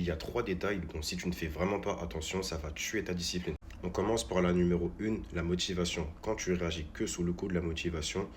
y a 3 détails dont si tu ne fais vraiment pas attention, ça va tuer ta discipline. On commence par la numéro 1, la motivation. Quand tu réagis que sous le coup de la motivation,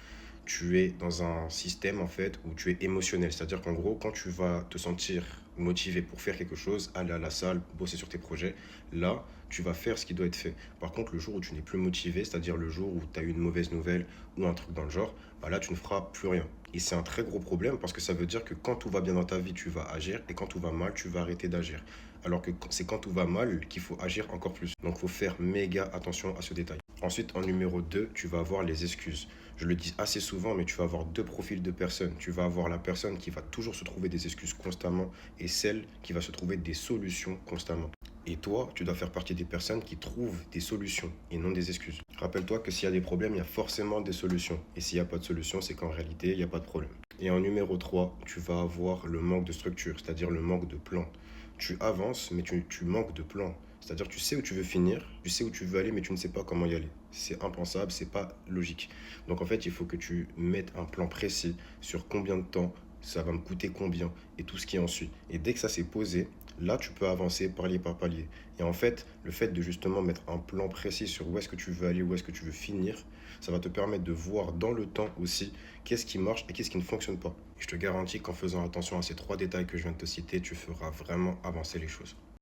tu es dans un système en fait où tu es émotionnel. C'est-à-dire qu'en gros, quand tu vas te sentir motivé pour faire quelque chose, aller à la salle, bosser sur tes projets, là, tu vas faire ce qui doit être fait. Par contre, le jour où tu n'es plus motivé, c'est-à-dire le jour où tu as eu une mauvaise nouvelle ou un truc dans le genre, bah là, tu ne feras plus rien. Et c'est un très gros problème parce que ça veut dire que quand tout va bien dans ta vie, tu vas agir et quand tout va mal, tu vas arrêter d'agir. Alors que c'est quand tout va mal qu'il faut agir encore plus. Donc, il faut faire méga attention à ce détail. Ensuite, en numéro 2, tu vas avoir les excuses. Je le dis assez souvent, mais tu vas avoir deux profils de personnes. Tu vas avoir la personne qui va toujours se trouver des excuses constamment et celle qui va se trouver des solutions constamment. Et toi, tu dois faire partie des personnes qui trouvent des solutions et non des excuses. Rappelle-toi que s'il y a des problèmes, il y a forcément des solutions. Et s'il n'y a pas de solution, c'est qu'en réalité, il n'y a pas de problème. Et en numéro 3, tu vas avoir le manque de structure, c'est-à-dire le manque de plan. Tu avances, mais tu manques de plan. C'est-à-dire tu sais où tu veux finir, tu sais où tu veux aller, mais tu ne sais pas comment y aller. C'est impensable, c'est pas logique. Donc en fait, il faut que tu mettes un plan précis sur combien de temps, ça va me coûter combien et tout ce qui en suit. Et dès que ça s'est posé, là tu peux avancer palier par palier. Et en fait, le fait de justement mettre un plan précis sur où est-ce que tu veux aller, où est-ce que tu veux finir, ça va te permettre de voir dans le temps aussi qu'est-ce qui marche et qu'est-ce qui ne fonctionne pas. Et je te garantis qu'en faisant attention à ces 3 détails que je viens de te citer, tu feras vraiment avancer les choses.